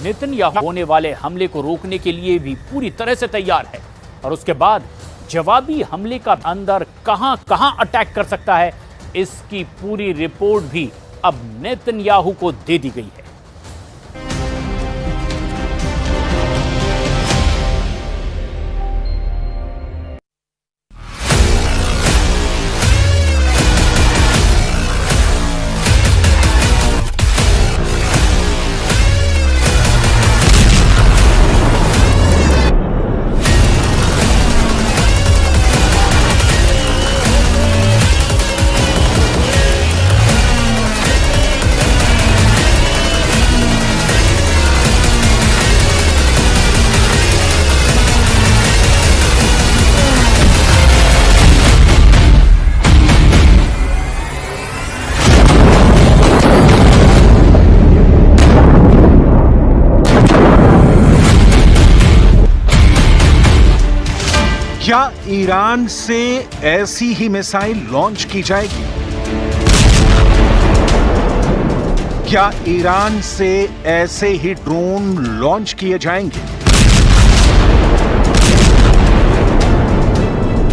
Netanyahu होने वाले हमले को रोकने के लिए भी पूरी तरह से तैयार है और उसके बाद जवाबी हमले का अंदर कहां कहां अटैक कर सकता है, इसकी पूरी रिपोर्ट भी अब नेतन्याहू को दे दी गई है। क्या ईरान से ऐसी ही मिसाइल लॉन्च की जाएगी? क्या ईरान से ऐसे ही ड्रोन लॉन्च किए जाएंगे?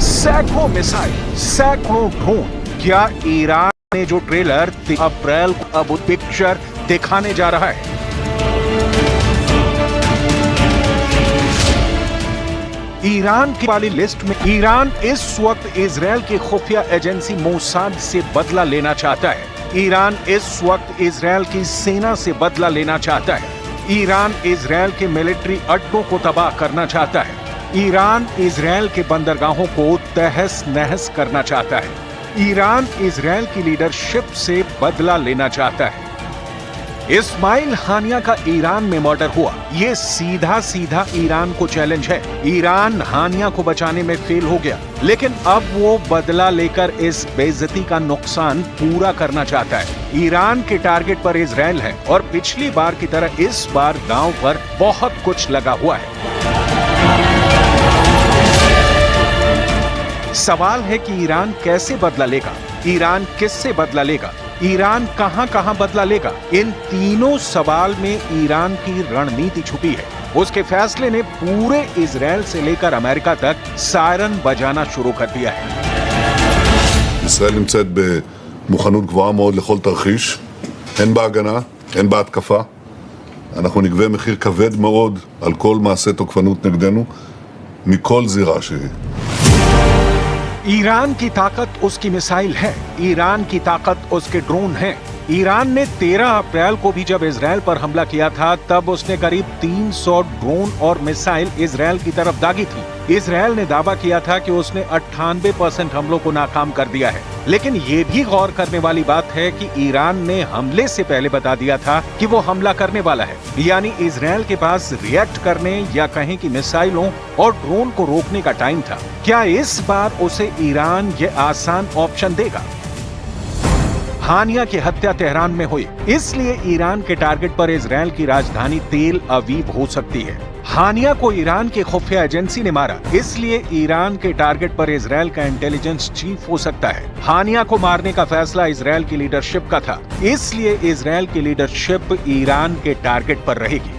सैकड़ों मिसाइल, सैकड़ों ड्रोन। क्या ईरान ने जो ट्रेलर अप्रैल को अब पिक्चर दिखाने जा रहा है? ईरान की वाली लिस्ट में ईरान इस वक्त इजरायल की खुफिया एजेंसी मोसाद से बदला लेना चाहता है। ईरान इस वक्त इजरायल की सेना से बदला लेना चाहता है। ईरान इजरायल के मिलिट्री अड्डों को तबाह करना चाहता है। ईरान इजरायल के बंदरगाहों को तहस नहस करना चाहता है। ईरान इजरायल की लीडरशिप से बदला लेना चाहता है। इस्माइल हानिया का ईरान में मर्डर हुआ, ये सीधा सीधा ईरान को चैलेंज है। ईरान हानिया को बचाने में फेल हो गया, लेकिन अब वो बदला लेकर इस बेइज्जती का नुकसान पूरा करना चाहता है। ईरान के टारगेट पर इजरायल है और पिछली बार की तरह इस बार दांव पर बहुत कुछ लगा हुआ है। सवाल है कि ईरान कैसे बदला लेगा, ईरान किससे बदला लेगा, ईरान कहां कहां बदला लेगा। इन तीनों सवाल में ईरान की रणनीति छुपी है। उसके फैसले ने पूरे इजरायल से लेकर अमेरिका तक सायरन बजाना शुरू कर दिया है। ישראל נמצאת במוכנות גבוהה מאוד לכל תרחיש, הן בהגנה, הן בהתקפה. אנחנו נגבה מחיר כבד מאוד על כל מעשה תוקפנות נגדנו, מכל זירה שהיא. ईरान की ताकत उसकी मिसाइल है, ईरान की ताकत उसके ड्रोन हैं। ईरान ने 13 अप्रैल को भी जब इजरायल पर हमला किया था, तब उसने करीब 300 ड्रोन और मिसाइल इजरायल की तरफ दागी थी। इजरायल ने दावा किया था कि उसने 98% हमलों को नाकाम कर दिया है, लेकिन ये भी गौर करने वाली बात है कि ईरान ने हमले से पहले बता दिया था कि वो हमला करने वाला है। यानी इजरायल के पास रिएक्ट करने या कहें कि मिसाइलों और ड्रोन को रोकने का टाइम था। क्या इस बार उसे ईरान ये आसान ऑप्शन देगा? हानिया की हत्या तेहरान में हुई, इसलिए ईरान के टारगेट पर इजरायल की राजधानी तेल अवीव हो सकती है। हानिया को ईरान की खुफिया एजेंसी ने मारा, इसलिए ईरान के टारगेट पर इजरायल का इंटेलिजेंस चीफ हो सकता है। हानिया को मारने का फैसला इजरायल की लीडरशिप का था, इसलिए इजरायल की लीडरशिप ईरान के टारगेट पर रहेगी।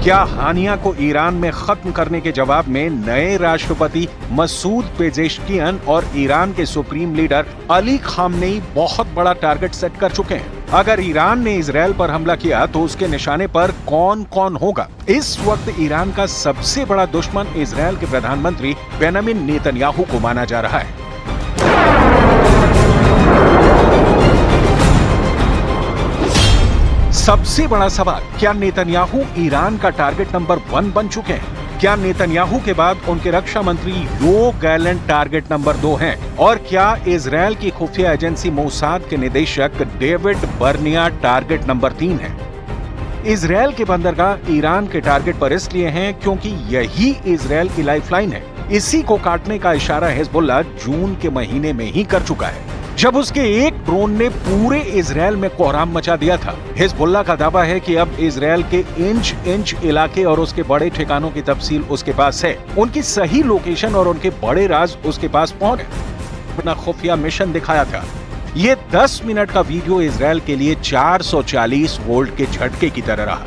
क्या हानिया को ईरान में खत्म करने के जवाब में नए राष्ट्रपति मसूद पेजेश्कियन और ईरान के सुप्रीम लीडर अली खामनेई बहुत बड़ा टारगेट सेट कर चुके हैं? अगर ईरान ने इजरायल पर हमला किया तो उसके निशाने पर कौन कौन होगा? इस वक्त ईरान का सबसे बड़ा दुश्मन इजरायल के प्रधानमंत्री बेंजामिन नेतन्याहू को माना जा रहा है। सबसे बड़ा सवाल, क्या नेतन्याहू ईरान का टारगेट नंबर 1 बन चुके हैं? क्या नेतन्याहू के बाद उनके रक्षा मंत्री योव गैलेंट टारगेट नंबर 2 हैं? और क्या इजरायल की खुफिया एजेंसी मोसाद के निदेशक डेविड बर्निया टारगेट नंबर 3 हैं? इजरायल के बंदरगाह ईरान के टारगेट पर इसलिए हैं क्योंकि यही इजरायल की लाइफलाइन है। इसी को काटने का इशारा हिजबुल्लाह जून के महीने में ही कर चुका है, जब उसके एक ड्रोन ने पूरे इजरायल में कोहराम मचा दिया था। हिजबुल्लाह का दावा है कि अब इजरायल के इंच इंच इलाके और उसके बड़े ठिकानों की तफसील उसके पास है। उनकी सही लोकेशन और उनके बड़े राज उसके पास पहुंच गए। अपना खुफिया मिशन दिखाया था। ये 10 मिनट का वीडियो इजराइल के लिए 440 वोल्ट के झटके की तरह रहा।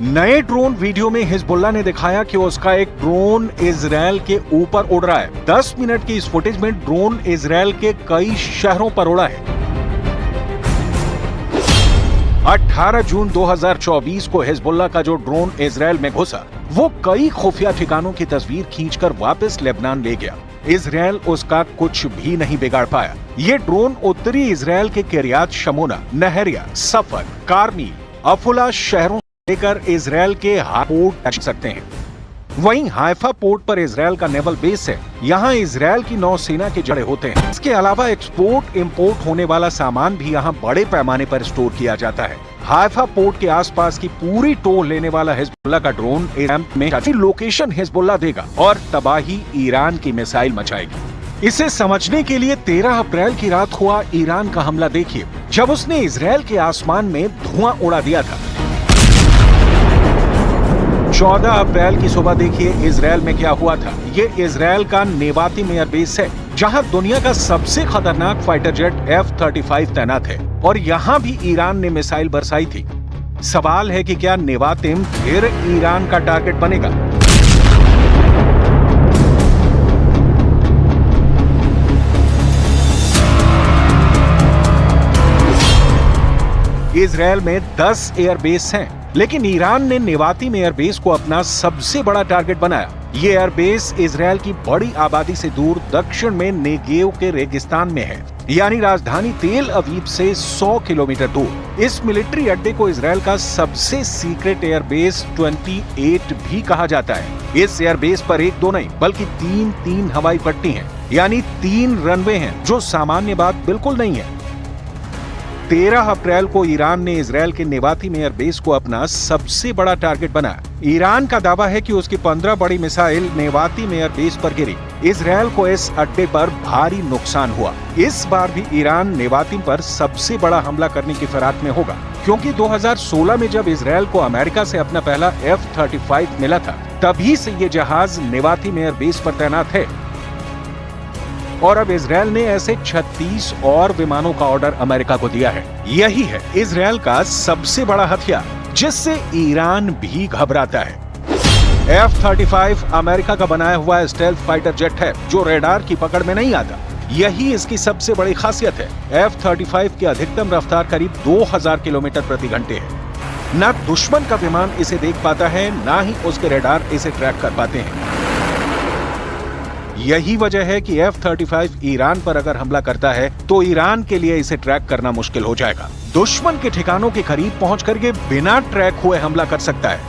नए ड्रोन वीडियो में हिजबुल्लाह ने दिखाया कि उसका एक ड्रोन इजराइल के ऊपर उड़ रहा है। 10 मिनट की इस फुटेज में ड्रोन इजराइल के कई शहरों पर उड़ा है। 18 जून 2024 को हिजबुल्लाह का जो ड्रोन इजराइल में घुसा, वो कई खुफिया ठिकानों की तस्वीर खींचकर वापस लेबनान ले गया। इजराइल उसका कुछ भी नहीं बिगाड़ पाया। ये ड्रोन उत्तरी इजराइल के किर्यात शमोना, नहरिया, सफर, कारमील, अफुला शहरों से लेकर इजराइल के पोर्ट पहुंच सकते हैं। वहीं हाइफा पोर्ट पर इजराइल का नेवल बेस है। यहाँ इजराइल की नौसेना के जड़े होते हैं। इसके अलावा एक्सपोर्ट इंपोर्ट होने वाला सामान भी यहाँ बड़े पैमाने पर स्टोर किया जाता है। हाइफा पोर्ट के आसपास की पूरी टोल लेने वाला हिजबुल्लाह का ड्रोन में लोकेशन हिजबुल्लाह देगा और तबाही ईरान की मिसाइल मचाएगी। इसे समझने के लिए 13 अप्रैल की रात हुआ ईरान का हमला देखिए, जब उसने इजराइल के आसमान में धुआं उड़ा दिया था। 14 अप्रैल की सुबह देखिए इजराइल में क्या हुआ था। ये इजराइल का नेवातिम एयरबेस है, जहां दुनिया का सबसे खतरनाक फाइटर जेट F-35 तैनात है, और यहां भी ईरान ने मिसाइल बरसाई थी। सवाल है कि क्या नेवातिम फिर ईरान का टारगेट बनेगा? इजराइल में 10 एयरबेस हैं, लेकिन ईरान ने नेवातिम एयरबेस को अपना सबसे बड़ा टारगेट बनाया। ये एयरबेस इजराइल की बड़ी आबादी से दूर दक्षिण में नेगेव के रेगिस्तान में है, यानी राजधानी तेल अवीव से 100 किलोमीटर दूर। इस मिलिट्री अड्डे को इजराइल का सबसे सीक्रेट एयरबेस 28 भी कहा जाता है। इस एयरबेस पर एक दो नहीं बल्कि तीन हवाई पट्टी हैं, यानी 3 रनवे हैं, जो सामान्य बात बिल्कुल नहीं है। 13 अप्रैल को ईरान ने इजराइल के नेवातिम एयरबेस को अपना सबसे बड़ा टारगेट बनाया। ईरान का दावा है कि उसकी 15 बड़ी मिसाइल नेवातिम एयरबेस पर गिरी। इजराइल को इस अड्डे पर भारी नुकसान हुआ। इस बार भी ईरान नेवातिम पर सबसे बड़ा हमला करने की फिराक में होगा, क्योंकि 2016 में जब इजराइल को अमेरिका से अपना पहला F-35 मिला था, तभी से ये जहाज नेवातिम एयरबेस पर तैनात है। और अब इजराइल ने ऐसे 36 और विमानों का ऑर्डर अमेरिका को दिया है। यही है इजराइल का सबसे बड़ा हथियार, जिससे ईरान भी घबराता है। F-35 अमेरिका का बनाया हुआ स्टेल्थ फाइटर जेट है, जो रेडार की पकड़ में नहीं आता। यही इसकी सबसे बड़ी खासियत है। F-35 की अधिकतम रफ्तार करीब 2000 किलोमीटर प्रति घंटे है। न दुश्मन का विमान इसे देख पाता है, न ही उसके रेडार इसे ट्रैक कर पाते हैं। यही वजह है कि F-35 ईरान पर अगर हमला करता है तो ईरान के लिए इसे ट्रैक करना मुश्किल हो जाएगा। दुश्मन के ठिकानों के करीब पहुंचकर ये बिना ट्रैक हुए हमला कर सकता है।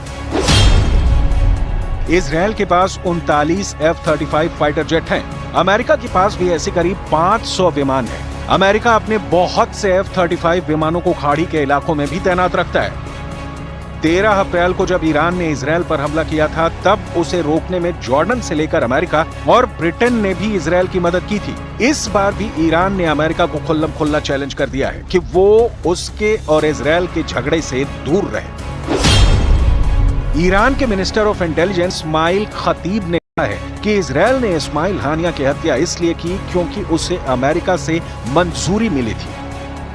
इजराइल के पास 39 F-35 फाइटर जेट हैं। अमेरिका के पास भी ऐसे करीब 500 विमान हैं। अमेरिका अपने बहुत से F-35 विमानों को खाड़ी के इलाकों में भी तैनात रखता है। 13 अप्रैल को जब ईरान ने इजराइल पर हमला किया था, तब उसे रोकने में जॉर्डन से लेकर अमेरिका और ब्रिटेन ने भी इजराइल की मदद की थी। इस बार भी ईरान ने अमेरिका को खुल्लम खुल्ला चैलेंज कर दिया है कि वो उसके और इजराइल के झगड़े से दूर रहे। ईरान के मिनिस्टर ऑफ इंटेलिजेंस इस्माइल खतीब ने कहा है कि इजराइल ने इस्माइल हानिया की हत्या इसलिए की क्योंकि उसे अमेरिका से मंजूरी मिली थी।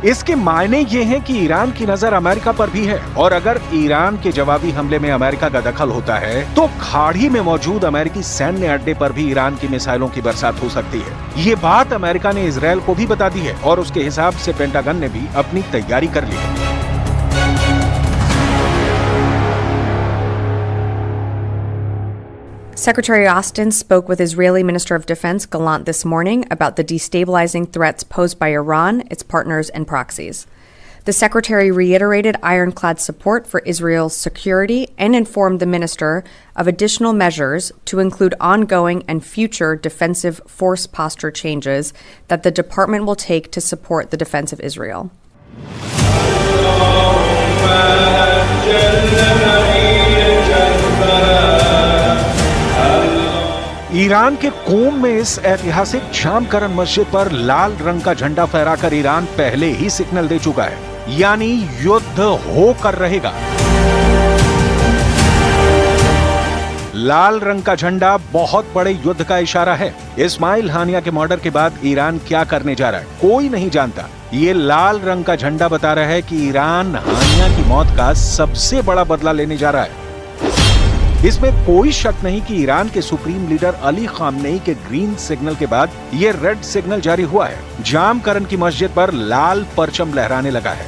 इसके मायने ये हैं कि ईरान की नजर अमेरिका पर भी है, और अगर ईरान के जवाबी हमले में अमेरिका का दखल होता है तो खाड़ी में मौजूद अमेरिकी सैन्य अड्डे पर भी ईरान की मिसाइलों की बरसात हो सकती है। ये बात अमेरिका ने इजराइल को भी बता दी है, और उसके हिसाब से पेंटागन ने भी अपनी तैयारी कर ली है। Secretary Austin spoke with Israeli Minister of Defense Gallant this morning about the destabilizing threats posed by Iran, its partners, and proxies. The secretary reiterated ironclad support for Israel's security and informed the minister of additional measures to include ongoing and future defensive force posture changes that the department will take to support the defense of Israel. Iran के कोम में इस ऐतिहासिक शाम-करन मस्जिद पर लाल रंग का झंडा फहराकर ईरान पहले ही सिग्नल दे चुका है, यानी युद्ध होकर रहेगा। लाल रंग का झंडा बहुत बड़े युद्ध का इशारा है। इस्माइल हानिया के मर्डर के बाद ईरान क्या करने जा रहा है कोई नहीं जानता। ये लाल रंग का झंडा बता रहा है कि ईरान हानिया की मौत का सबसे बड़ा बदला लेने जा रहा है। इसमें कोई शक नहीं कि ईरान के सुप्रीम लीडर अली खामनेई के ग्रीन सिग्नल के बाद ये रेड सिग्नल जारी हुआ है। जामकरन की मस्जिद पर लाल परचम लहराने लगा है।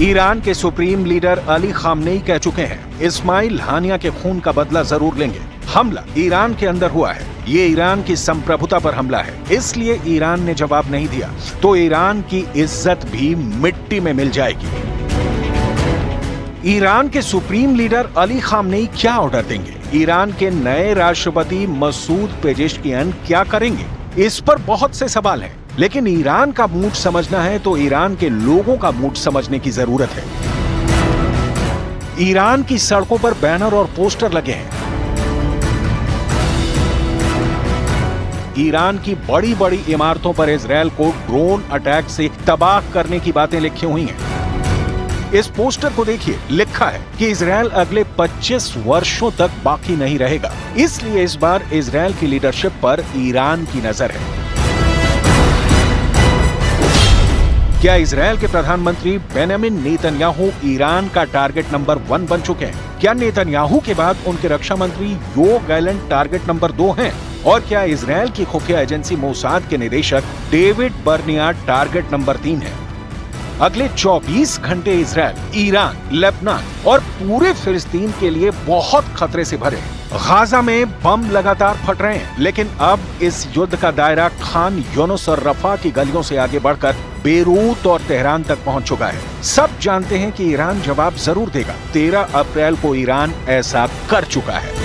ईरान के सुप्रीम लीडर अली खामनेई कह चुके हैं इस्माइल हानिया के खून का बदला जरूर लेंगे। हमला ईरान के अंदर हुआ है, ये ईरान की संप्रभुता पर हमला है, इसलिए ईरान ने जवाब नहीं दिया तो ईरान की इज्जत भी मिट्टी में मिल जाएगी। ईरान के सुप्रीम लीडर अली खामनेई क्या ऑर्डर देंगे? ईरान के नए राष्ट्रपति मसूद पेजेश्कियान क्या करेंगे? इस पर बहुत से सवाल हैं, लेकिन ईरान का मूड समझना है तो ईरान के लोगों का मूड समझने की जरूरत है। ईरान की सड़कों पर बैनर और पोस्टर लगे हैं। ईरान की बड़ी बड़ी इमारतों पर इजरायल को ड्रोन अटैक से तबाह करने की बातें लिखी हुई हैं। इस पोस्टर को देखिए, लिखा है कि इजरायल अगले 25 वर्षों तक बाकी नहीं रहेगा, इसलिए इस बार इजरायल की लीडरशिप पर ईरान की नजर है। क्या इजरायल के प्रधानमंत्री बेंजामिन नेतन्याहू ईरान का टारगेट नंबर 1 बन चुके हैं? क्या नेतन्याहू के बाद उनके रक्षा मंत्री योव गैलेंट टारगेट नंबर 2 हैं? और क्या इजरायल की खुफिया एजेंसी मोसाद के निदेशक डेविड बर्निया टारगेट नंबर 3 है? अगले 24 घंटे इजरायल, ईरान, लेबनान और पूरे फिलिस्तीन के लिए बहुत खतरे से भरे। गाजा में बम लगातार फट रहे हैं, लेकिन अब इस युद्ध का दायरा खान यूनुस और रफा की गलियों से आगे बढ़कर बेरूत और तेहरान तक पहुंच चुका है। सब जानते हैं कि ईरान जवाब जरूर देगा। 13 अप्रैल को ईरान ऐसा कर चुका है।